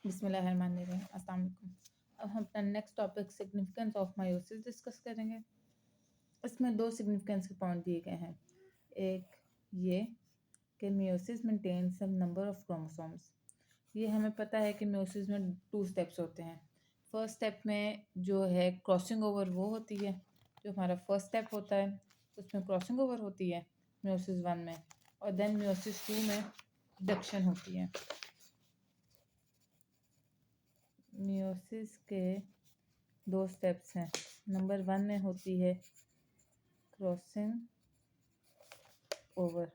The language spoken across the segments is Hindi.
बिस्मिल्लाहिर्रहमानिर्रहीम। अस्सलाम वालेकुम। अब हम अपना next topic significance of meiosis discuss करेंगे। इसमें दो सिग्निफिकेंस के पॉइंट दिए गए हैं। एक ये कि meiosis maintain some number of chromosomes. ये हमें पता है कि मियोसिस में 2 स्टेप्स होते हैं। फर्स्ट स्टेप में जो है क्रॉसिंग ओवर वो होती है, जो हमारा फर्स्ट स्टेप होता है उसमें क्रॉसिंग ओवर होती है मियोसिस 1 में, और देन मियोसिस 2 में रिडक्शन होती है। मियोसिस के 2 स्टेप्स हैं। नंबर 1 में होती है क्रॉसिंग ओवर,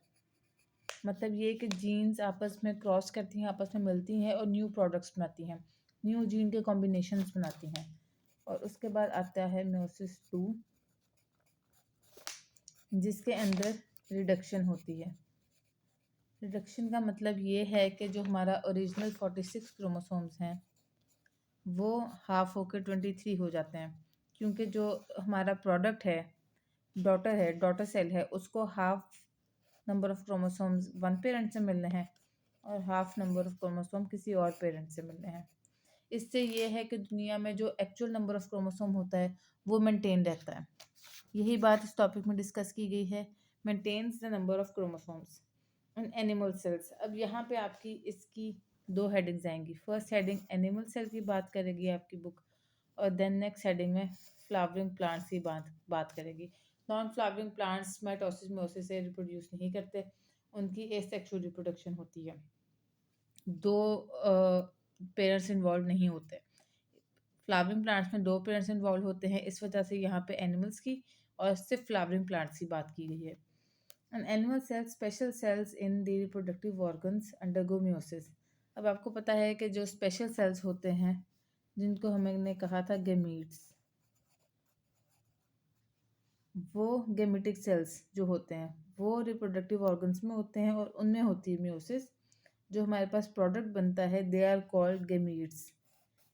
मतलब ये कि जीन्स आपस में क्रॉस करती हैं, आपस में मिलती हैं और न्यू प्रोडक्ट्स बनाती हैं, न्यू जीन के कॉम्बिनेशंस बनाती हैं। और उसके बाद आता है मियोसिस 2, जिसके अंदर रिडक्शन होती है। रिडक्शन का मतलब ये है कि जो हमारा ओरिजिनल 46 क्रोमोसोम्स हैं वो हाफ होकर 23 हो जाते हैं, क्योंकि जो हमारा प्रोडक्ट है, डॉटर सेल है, उसको half number of chromosomes one parent से मिलने हैं और हाफ नंबर ऑफ क्रोमोसोम किसी और पेरेंट से मिलने हैं। इससे ये है कि दुनिया में जो एक्चुअल नंबर ऑफ क्रोमोसोम होता है वो मेंटेन रहता है। यही बात इस टॉपिक में डिस्कस की गई है, maintains the number of chromosomes in animal cells. अब यहाँ पे आपकी इसकी 2 हेडिंग्स आएंगी। फर्स्ट हेडिंग एनिमल सेल की बात करेगी आपकी बुक, और देन नेक्स्ट हेडिंग में फ्लावरिंग प्लांट्स की बात करेगी। Non flowering plants mitosis meiosis से रिप्रोड्यूस नहीं करते, उनकी एसेक्सुअल रिप्रोडक्शन होती है, 2 पेरेंट्स इन्वॉल्व नहीं होते। फ्लावरिंग प्लांट्स में 2 पेरेंट्स इन्वॉल्व होते हैं, इस वजह से यहाँ पे एनिमल्स की और सिर्फ फ्लावरिंग प्लांट्स की बात की गई है। An animal cell special cells in the reproductive organs undergo meiosis। अब आपको पता है कि जो स्पेशल सेल्स होते हैं जिनको हमने कहा था गेमीट्स, वो गेमेटिक सेल्स जो होते हैं वो रिप्रोडक्टिव ऑर्गन्स में होते हैं और उनमें होती है मियोसिस। जो हमारे पास प्रोडक्ट बनता है they are called gametes.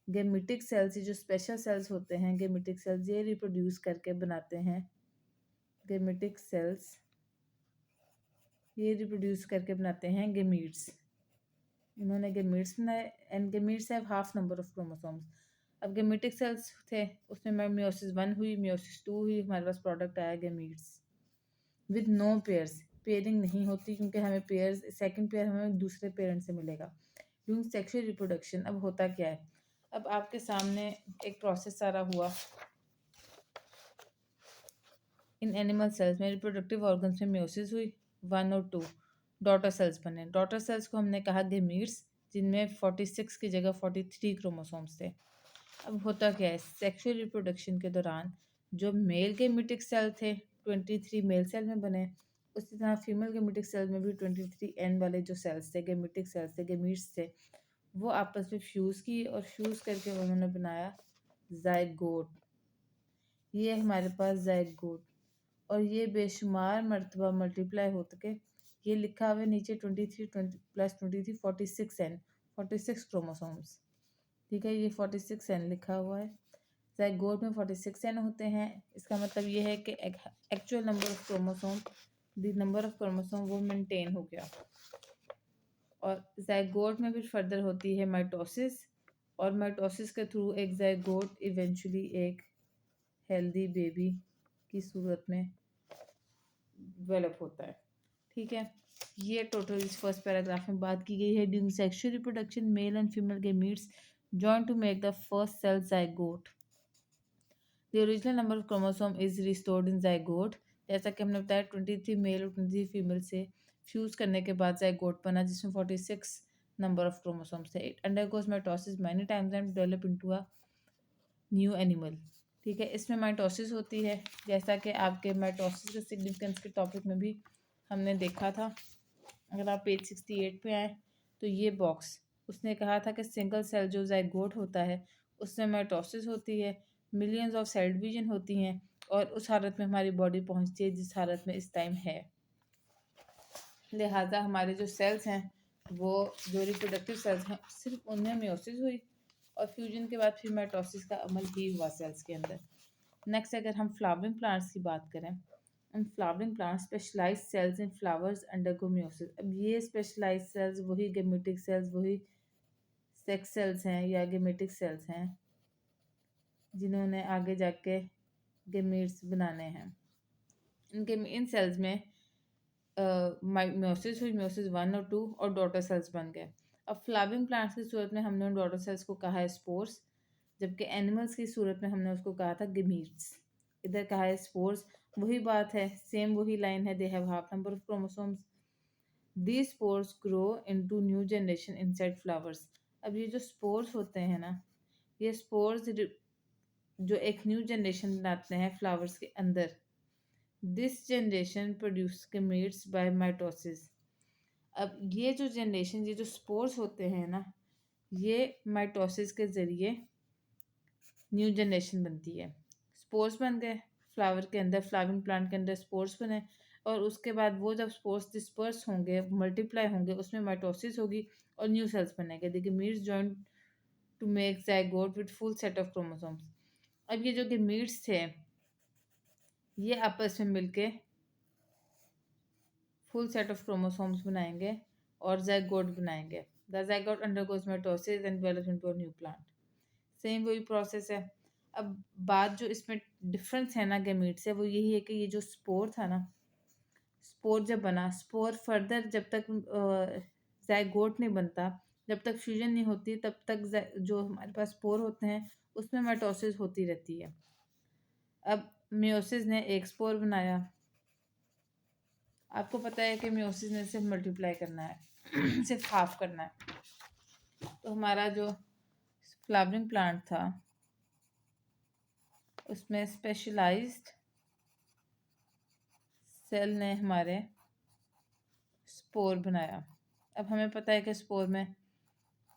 Gametic cells, जो स्पेशल सेल्स होते हैं गेमेटिक सेल्स, ये रिप्रोड्यूस करके बनाते हैं। गेमेटिक सेल्स ये रिप्रोड्यूस करके बनाते हैं गेमीट्स। इन्होंने गेमीट्स बनाए and gametes have half number of chromosomes. अब गेमेटिक सेल्स थे, उसमें मियोसिस 1 हुई, मियोसिस 2 हुई, हमारे पास प्रोडक्ट आया gametes with no pairs. Pairing नहीं होती क्योंकि हमें पेयर्स, सेकंड पेयर हमें दूसरे पेरेंट से मिलेगा। ड्यूरिंग सेक्सुअल रिप्रोडक्शन अब होता क्या है, अब आपके सामने एक प्रोसेस सारा हुआ इन एनिमल सेल्स में। रिप्रोडक्टिव ऑर्गन्स में मियोसिस हुई 1 और 2, डॉटर सेल्स बने। डॉटर सेल्स को हमने कहा गेमीट्स, जिनमें 46 की जगह 43 क्रोमोसोम्स थे। अब होता क्या है, सेक्सुअल रिप्रोडक्शन के दौरान जो मेल गेमेटिक सेल थे 23 मेल सेल में बने, उसी तरह फीमेल गेमेटिक सेल में भी 23 एन वाले जो सेल्स थे, गेमेटिक सेल्स थे, गेमीट्स थे, वो आपस में फ्यूज़ की और फ्यूज़ करके उन्होंने बनाया जाइगोट। ये हमारे पास जाइगोट, और ये बेशुमार मरतबा मल्टीप्लाई होते के ये लिखा हुआ है नीचे 23 प्लस 23 46 एन, 46 क्रोमोसोम्स। ठीक है, ये 46 एन लिखा हुआ है। जाइगोट में 46 एन होते हैं। इसका मतलब ये है कि actual number of chromosome, the number of chromosome वो मेंटेन हो गया। और जाइगोट में फिर फर्दर होती है माइटोसिस, और माइटोसिस के थ्रू एक जाइगोट इवेंचुअली एक हेल्दी बेबी की सूरत में डेवलप होता है। ठीक है, ये टोटल इस फर्स्ट पैराग्राफ में बात की गई है। During sexual reproduction male and female gametes join to make the first cell zygote. The original number of chromosome is restored in zygote. जैसा कि हमने बताया 23 मेल और 23 फीमेल से फ्यूज करने के बाद जाइगोट बना, जिसमें 46 नंबर ऑफ क्रोमोसोम्स थे। It undergoes mitosis many times and develop into a new animal. ठीक है, इसमें माइटोसिस होती है, जैसा कि आपके माइटोसिस के सिग्निफिकेंस के टॉपिक में भी हमने देखा था। अगर आप पेज 68 पे आए तो ये बॉक्स, उसने कहा था कि सिंगल सेल जो जाइगोट होता है उसमें माइटोसिस होती है, मिलियंस ऑफ सेल डिवीजन होती हैं, और उस हालत में हमारी बॉडी पहुंचती है जिस हालत में इस टाइम है। लिहाजा हमारे जो सेल्स हैं, वो जो रिप्रोडक्टिव सेल्स हैं, सिर्फ उनमें मियोसिस हुई और फ्यूजन के बाद फिर माइटोसिस का अमल ही हुआ सेल्स के अंदर। नेक्स्ट, अगर हम फ्लावरिंग प्लांट्स की बात करें, in flowering plants specialised cells in flowers undergo meiosis. अब ये स्पेशलाइज्ड सेल्स वही गेमेटिक सेल्स, वही सेक्स सेल्स हैं या गेमेटिक सेल्स हैं जिन्होंने आगे जाके गेमीट्स बनाने हैं। इन सेल्स में म्योसिस हुई, म्योसिस 1 और 2 और डॉटर सेल्स बन गए। अब फ्लावरिंग प्लांट्स की सूरत में हमने उन डॉटर सेल्स को कहा है स्पोर्स, जबकि एनिमल्स की सूरत में हमने उसको कहा था गेमीट्स। इधर कहा है स्पोर्स, वही बात है, सेम वही लाइन है, they have half number of chromosomes. These spores grow into new generation inside flowers। अब ये जो स्पोर्स होते हैं ना, ये स्पोर्स जो एक न्यू जनरेशन बनाते हैं फ्लावर्स के अंदर। This generation produce gametes by mitosis. अब ये जो जनरेशन, ये जो स्पोर्स होते हैं ना, ये माइटोसिस के ज़रिए न्यू जनरेशन बनती है। स्पोर्स बन गए फ्लावर के अंदर, फ्लावरिंग प्लांट के अंदर स्पोर्स बने, और उसके बाद वो जब स्पोर्स डिस्पर्स होंगे, मल्टीप्लाई होंगे, उसमें माइटोसिस होगी और न्यू सेल्स बनेंगे। The gametes join to make zygote with full set of chromosomes. अब ये जो गेमीट्स थे, ये आपस में मिलके फुल सेट ऑफ क्रोमोसोम्स बनाएंगे और ज़ाइगोट बनाएंगे। The zygote undergoes mitosis and develops into a new plant. Same वही प्रोसेस है। अब बात जो इसमें डिफरेंस है ना गेमीट से, वो यही है कि ये जो स्पोर था ना, स्पोर जब बना, स्पोर फर्दर जब तक ज़ाइगोट नहीं बनता, जब तक फ्यूजन नहीं होती, तब तक जो हमारे पास स्पोर होते हैं उसमें माइटोसिस होती रहती है। अब मियोसिस ने एक स्पोर बनाया। आपको पता है कि मियोसिस ने सिर्फ मल्टीप्लाई करना है, सिर्फ हाफ करना है। तो हमारा जो फ्लावरिंग प्लांट था उसमें स्पेशलाइज्ड सेल ने हमारे स्पोर बनाया। अब हमें पता है कि स्पोर में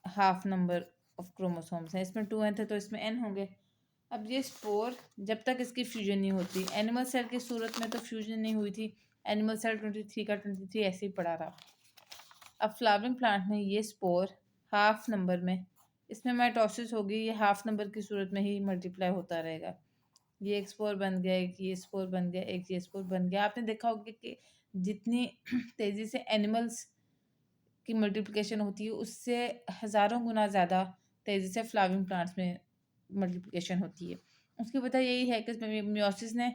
हाफ नंबर ऑफ क्रोमोसोम्स हैं, इसमें 2 हैं थे तो इसमें n होंगे। अब ये स्पोर जब तक इसकी फ्यूजन नहीं होती, एनिमल सेल की सूरत में तो फ्यूजन नहीं हुई थी, एनिमल सेल 23 का 23 ऐसे ही पड़ा रहा। अब फ्लावरिंग प्लांट में ये स्पोर हाफ नंबर में, इसमें माइटोसिस होगी, ये हाफ नंबर की सूरत में ही मल्टीप्लाई होता रहेगा। ये एक स्पोर बन गया, एक ये स्पोर बन गया, एक ये स्पोर बन गया। आपने देखा होगा कि जितनी तेज़ी से एनिमल्स की मल्टीप्लिकेशन होती है, उससे हज़ारों गुना ज़्यादा तेज़ी से फ्लावरिंग प्लांट्स में मल्टीप्लिकेशन होती है। उसकी वजह यही है कि इसमें मियोसिस ने,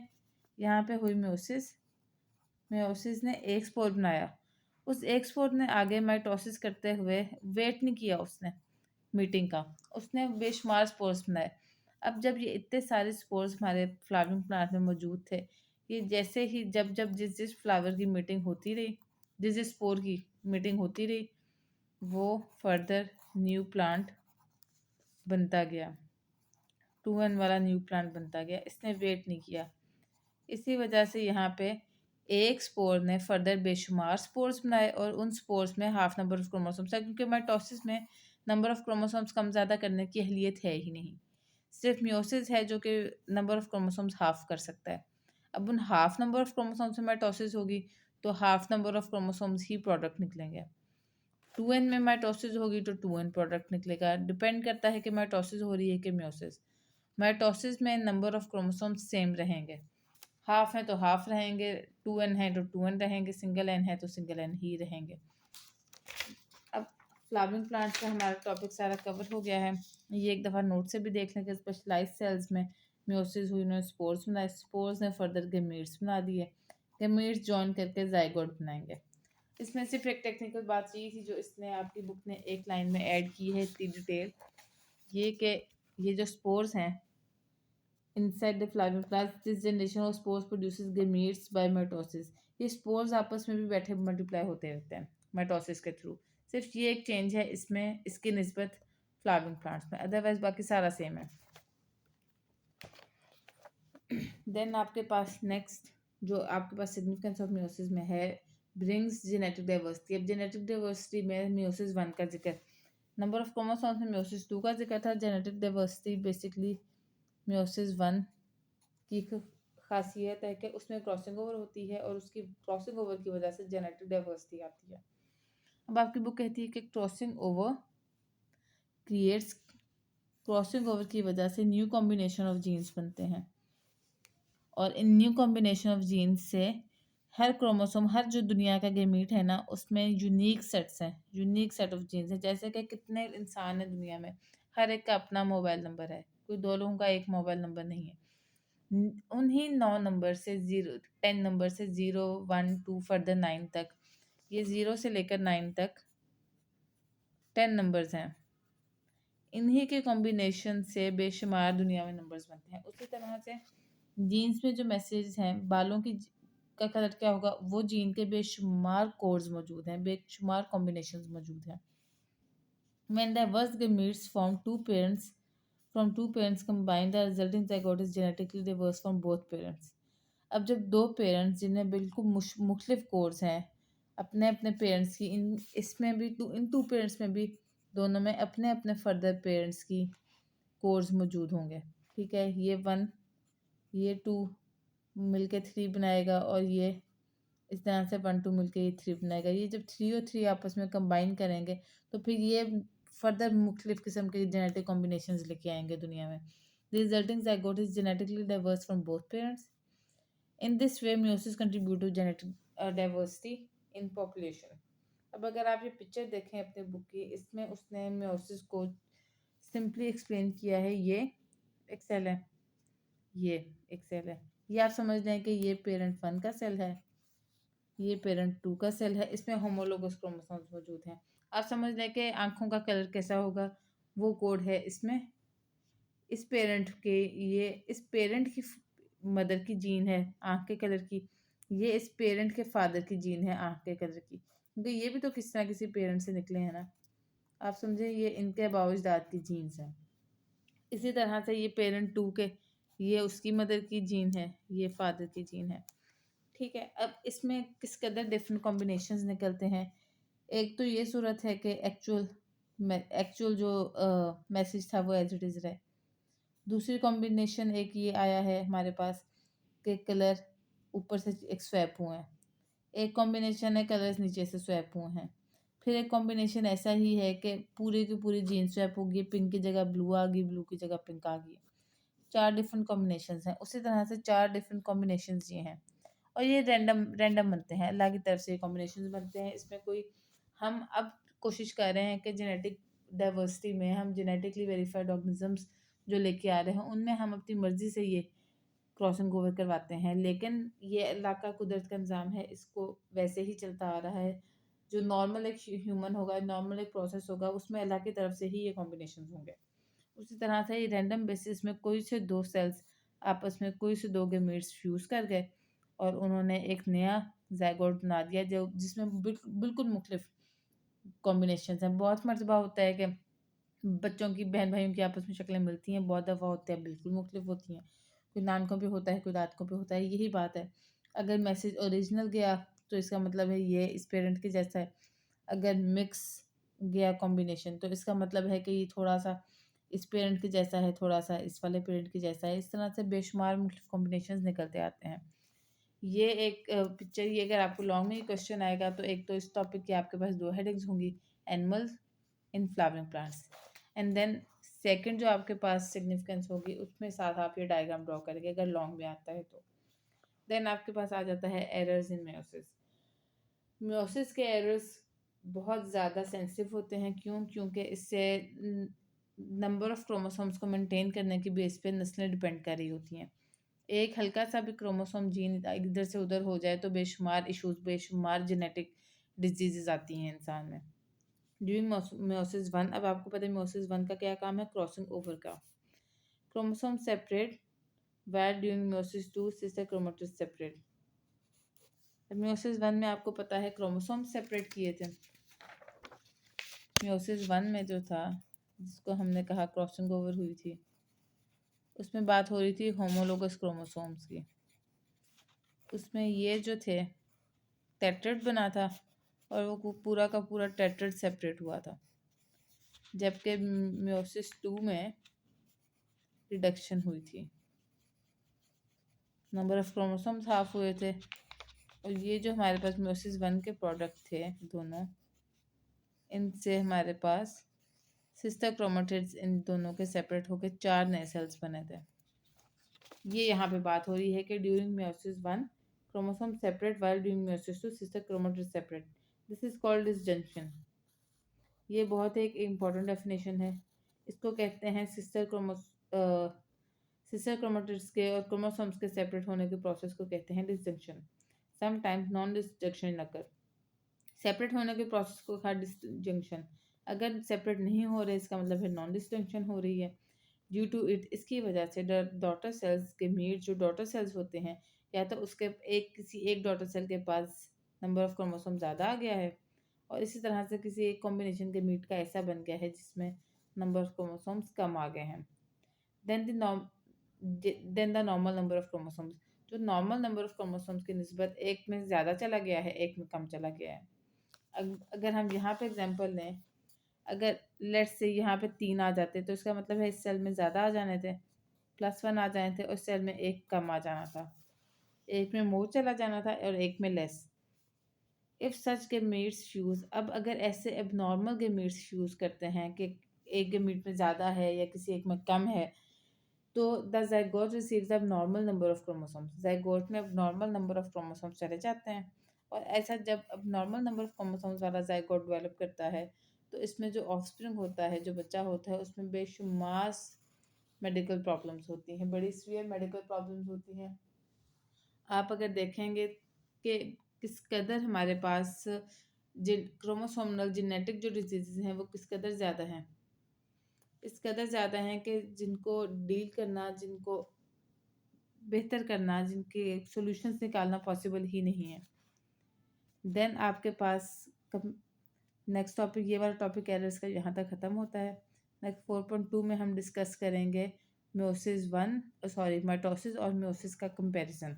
यहाँ पे हुई मियोसिस, मियोसिस ने एक स्पोर बनाया। उस एक स्पोर ने आगे माइटोसिस करते हुए वेट नहीं किया उसने मीटिंग का, उसने बेशुमार स्पोर्स बनाए। अब जब ये इतने सारे स्पोर्स हमारे फ्लावरिंग प्लांट में मौजूद थे, ये जैसे ही जब जब जिस जिस फ्लावर की मीटिंग होती रही, जिस जिस स्पोर की मीटिंग होती रही, वो फर्दर न्यू प्लांट बनता गया, 2n वाला न्यू प्लांट बनता गया। इसने वेट नहीं किया। इसी वजह से यहाँ पे एक स्पोर ने फर्दर बेशुमार स्पोर्स बनाए और उन स्पोर्स में हाफ नंबर ऑफ क्रोमोसोम्स है, क्योंकि माइटोसिस में नंबर ऑफ क्रोमोसोम्स कम ज़्यादा करने की अहलियत है ही नहीं। सिर्फ मियोसिस है जो कि नंबर ऑफ क्रोमोसोम्स हाफ कर सकता है। अब उन हाफ नंबर ऑफ क्रोमोसोम्स में माइटोसिस होगी तो half number of chromosomes he product निकलेंगे। 2n में माइटोसिस होगी तो 2n प्रोडक्ट निकलेगा। डिपेंड करता है कि माइटोसिस हो रही है कि मियोसिस। माइटोसिस में नंबर ऑफ क्रोमोसोम्स सेम रहेंगे, हाफ है तो हाफ रहेंगे, 2n है तो 2n रहेंगे, सिंगल n है तो सिंगल n ही रहेंगे। अब फ्लावरिंग प्लांट का हमारा टॉपिक सारा कवर हो गया है। ये एक दफ़ा नोट से भी देख लें कि स्पेशलाइज सेल्स में मियोसिस हुई, उन्होंने स्पोर्स बनाए, स्पोर्स ने फर्दर गेमीट्स बना दिए, गेमीट्स जॉइन करके ज़ाइगोट बनाएंगे। इसमें सिर्फ एक टेक्निकल बात ये थी जो इसने आपकी बुक ने एक लाइन में ऐड की है, इतनी डिटेल, ये कि ये जो स्पोर्स हैं inside the flowering plants, this generation of spores produces gametes by mitosis। ये स्पोर्स आपस में भी बैठे मल्टीप्लाई होते रहते हैं माइटोसिस के थ्रू। सिर्फ ये एक चेंज है इसमें, इसकी निस्बत फ्लावरिंग प्लांट्स में, अदरवाइज बाकी सारा सेम है। देन आपके पास नेक्स्ट जो आपके पास सिग्निफिकेंस ऑफ मियोसिस में है, ब्रिंग्स जेनेटिक डाइवर्सिटी। अब जेनेटिक डाइवर्सिटी में मियोसिस 1 का जिक्र, नंबर ऑफ क्रोमोसोम्स में मियोसिस 2 का जिक्र था। जेनेटिक डाइवर्सिटी बेसिकली मियोसिस 1 की खासियत है कि उसमें क्रॉसिंग ओवर होती है और उसकी क्रॉसिंग ओवर की वजह से जेनेटिक डाइवर्सिटी आती है। अब आपकी बुक कहती है कि crossing over creates, crossing over की वजह से न्यू कॉम्बिनेशन ऑफ जीन्स बनते हैं और इन न्यू कॉम्बिनेशन ऑफ जीन्स से हर क्रोमोसोम, हर जो दुनिया का गेमीट है ना, उसमें यूनिक सेट्स हैं, यूनिक सेट ऑफ जीन्स हैं। जैसे कि कितने इंसान हैं दुनिया में, हर एक का अपना मोबाइल नंबर है, कोई दो लोगों का एक मोबाइल नंबर नहीं है। उन्हीं 9 नंबर से 10 नंबर से 0 1 2 फर्दर 9 तक, ये 0 से लेकर 9 तक 10 नंबर्स हैं। इन्हीं के कॉम्बिनेशन से बेशुमार दुनिया में नंबर्स बनते हैं। उसी तरह से जीन्स में जो मैसेज हैं, बालों की का कलर क्या होगा, वो जीन के बेशुमार कोड्स मौजूद हैं, बेशुमार कॉम्बिनेशंस मौजूद हैं। When diverse gametes from two parents combined, the resulting zygote is genetically diverse from both parents. अब जब दो पेरेंट्स जिनमें बिल्कुल मुख्तलिफ कोड्स हैं अपने अपने पेरेंट्स की, इसमें भी इन टू पेरेंट्स में भी दोनों में अपने अपने फर्दर पेरेंट्स की कोड्स मौजूद होंगे। ठीक है, ये 1 ये 2 मिलके 3 बनाएगा, और ये इस तरह से 1 2 मिलके ये 3 बनाएगा। ये जब 3 और 3 आपस में कंबाइन करेंगे तो फिर ये फर्दर मुख्तलिफ किस्म के जेनेटिक कॉम्बिनेशंस लेके आएंगे दुनिया में। The resulting zygote is genetically diverse from both parents. In this way, meiosis contribute to genetic diversity in population. अब अगर आप ये पिक्चर देखें अपने बुक की, इसमें उसने meiosis को सिंपली एक्सप्लेन किया है। ये एक सेल है, ये एक सेल है, ये आप समझ लें कि ये पेरेंट 1 का सेल है, ये पेरेंट 2 का सेल है। इसमें होमोलोगस क्रोमोसोम्स मौजूद हैं। आप समझ लें कि आंखों का कलर कैसा होगा, वो कोड है इसमें। इस पेरेंट के ये इस पेरेंट की मदर की जीन है आँख के कलर की, ये इस पेरेंट के फादर की जीन है आँख के कलर की, क्योंकि ये भी तो किसी ना किसी पेरेंट से निकले हैं ना। आप समझे, ये इनके बावजदाद की जीन्स हैं। इसी तरह से ये पेरेंट 2 के, ये उसकी मदर की जीन है, ये फादर की जीन है। ठीक है, अब इसमें किस कदर डिफरेंट कॉम्बिनेशंस निकलते हैं। एक तो ये सूरत है कि एक्चुअल जो मैसेज था वो एज इट इज़ रहे। दूसरी कॉम्बिनेशन एक ये आया है हमारे पास कि कलर ऊपर से एक स्वैप हुए हैं। एक कॉम्बिनेशन है कलर्स नीचे से स्वैप हुए हैं। फिर एक कॉम्बिनेशन ऐसा ही है कि पूरी की पूरी जीन स्वैप होगी, पिंक की जगह ब्लू आ गई, ब्लू की जगह पिंक आ गई। 4 डिफरेंट कॉम्बिनेशंस हैं। उसी तरह से 4 डिफरेंट कॉम्बिनेशंस ये हैं, और ये रैंडम रैंडम बनते हैं, अल्लाह की तरफ से कॉम्बिनेशंस बनते हैं। इसमें कोई, हम अब कोशिश कर रहे हैं कि जेनेटिक डाइवर्सिटी में हम जेनेटिकली वेरीफाइड ऑर्गेनिजम्स जो लेके आ रहे हैं उनमें हम अपनी मर्ज़ी से ये क्रॉसिंग ओवर करवाते हैं, लेकिन ये अल्लाह का कुदरत का निज़ाम है, इसको वैसे ही चलता आ रहा है। जो नॉर्मल एक ह्यूमन होगा, नॉर्मल एक प्रोसेस होगा, उसमें अल्लाह की तरफ से ही ये कॉम्बिनेशंस होंगे। उसी तरह से ये रैंडम बेसिस में कोई से 2 सेल्स आपस में कोई से 2 गैमेट्स फ्यूज़ कर गए और उन्होंने एक नया ज़ायगोट बना दिया, जो जिसमें बिल्कुल मुख्तलिफ कॉम्बिनेशंस हैं। बहुत मर्तबा होता है कि बच्चों की, बहन भाइयों की आपस में शक्लें मिलती हैं, बहुत दफ़ा होता है बिल्कुल मुख्तलिफ होती हैं। कोई नानकों पे होता है, कोई दादकों पे होता है, यही बात है। अगर मैसेज ओरिजिनल गया तो इसका मतलब है ये इस पेरेंट के जैसा है। अगर मिक्स गया कॉम्बिनेशन तो इसका मतलब है कि ये थोड़ा-सा इस पेरेंट के जैसा है, थोड़ा-सा इस वाले पेरेंट के जैसा है। इस तरह से बेशुमार मुख्तलिफ कॉम्बिनेशंस निकलते आते हैं। ये एक पिक्चर, ये अगर आपको लॉन्ग में ये क्वेश्चन आएगा तो एक तो इस टॉपिक की आपके पास 2 हेडिंग्स होंगी, animals in flowering plants, and then second जो आपके पास सिग्निफिकेंस होगी उसमें साथ आप ये डायग्राम ड्रॉ करेंगे अगर लॉन्ग में आता है तो। देन आपके पास आ जाता है एरर्स इन मेयोसिस। मेयोसिस के एरर्स बहुत ज़्यादा सेंसिटिव होते हैं। क्यों? क्योंकि इससे नंबर ऑफ क्रोमोसोम्स को मेंटेन करने की बेस पे नस्लें डिपेंड कर रही होती हैं। एक हल्का सा भी क्रोमोसोम जीन इधर से उधर हो जाए तो बेशुमार इश्यूज, बेशुमार जेनेटिक डिजीजेज आती हैं इंसान में। ड्यूरिंग मेयोसिस 1, अब आपको पता है मेयोसिस 1 का क्या काम है, क्रॉसिंग ओवर का। Chromosome separate where during meiosis 2 sister chromatids separate. Meiosis 1 में आपको पता है क्रोमोसोम सेपरेट किए थे। मेयोसिस 1 में जो था, जिसको हमने कहा क्रॉसिंग ओवर हुई थी, उसमें बात हो रही थी होमोलोगस क्रोमोसोम्स की। उसमें ये जो थे टेट्रेट बना था और वो पूरा का पूरा टेट्रेट सेपरेट हुआ था, जबकि मेयोसिस 2 में रिडक्शन हुई थी, नंबर ऑफ क्रोमोसोम्स हाफ हुए थे। और ये जो हमारे पास मेयोसिस 1 के प्रोडक्ट थे दोनों, इनसे हमारे पास सिस्टर क्रोमेटिड्स इन दोनों के सेपरेट होकर 4 नए सेल्स बने थे। ये यहाँ पे बात हो रही है कि during meiosis 1 chromosome separate while doing meiosis to sister chromatid separate. This is called disjunction. ये बहुत एक इम्पॉर्टेंट डेफिनेशन है। इसको कहते हैं सिस्टर क्रोमेटिड्स के और क्रोमोसोम्स के सेपरेट होने के प्रोसेस को कहते हैं डिसजंक्शन। समटाइम्स नॉन डिसजंक्शन अकर। सेपरेट होने के प्रोसेस को कहा डिसजंक्शन। अगर सेपरेट नहीं हो रहे इसका मतलब है नॉन डिसजंक्शन हो रही है। ड्यू टू इट, इसकी वजह से डॉटर सेल्स के मीट जो डॉटर सेल्स होते हैं, या तो उसके किसी एक डॉटर सेल के पास नंबर ऑफ क्रोमोसोम ज़्यादा आ गया है, और इसी तरह से किसी एक कॉम्बिनेशन के मीट का ऐसा बन गया है जिसमें नंबर ऑफ क्रोमोसोम्स कम आ गए हैं। Then the normal number of chromosomes, जो नॉर्मल नंबर ऑफ क्रोमोसोम्स की निस्बत एक में ज़्यादा चला गया है, एक में कम चला गया है। अगर हम यहाँ पे एग्जांपल लें, अगर लेट्स से यहाँ पे 3 आ जाते तो इसका मतलब है इस सेल में ज़्यादा आ जाने थे, +1 आ जाने थे, और इस सेल में एक कम आ जाना था, एक में मोर चला जाना था और एक में less. If such gametes fuse, अब अगर ऐसे एबनॉर्मल गेमीट्स फ्यूज करते हैं कि एक गेमीट में ज़्यादा है या किसी एक में कम है, तो द ज़ाइगोट रिसीव्स अब normal number of chromosomes, zygote में अब नॉर्मल नंबर ऑफ क्रोमोसोम्स चले जाते हैं। और ऐसा जब अब नॉर्मल नंबर ऑफ क्रोमोसोम्स वाला ज़ाइगोट डेवलप करता है, तो इसमें जो ऑफस्प्रिंग होता है, जो बच्चा होता है, उसमें बेशुमार मेडिकल प्रॉब्लम्स होती हैं, बड़ी सीवियर मेडिकल प्रॉब्लम्स होती हैं। आप अगर देखेंगे कि किस कदर हमारे पास जिन क्रोमोसोमल जेनेटिक जो डिजीज़ हैं वो किस कदर ज़्यादा हैं, इस कदर ज़्यादा हैं कि जिनको डील करना, जिनको बेहतर करना, जिनके सॉल्यूशंस निकालना पॉसिबल ही नहीं है। देन आपके पास नेक्स्ट टॉपिक, ये वाला टॉपिक एरर्स का यहाँ तक ख़त्म होता है। नेक्स्ट 4.2 में हम डिस्कस करेंगे माइटोसिस और मियोसिस का कंपैरिजन।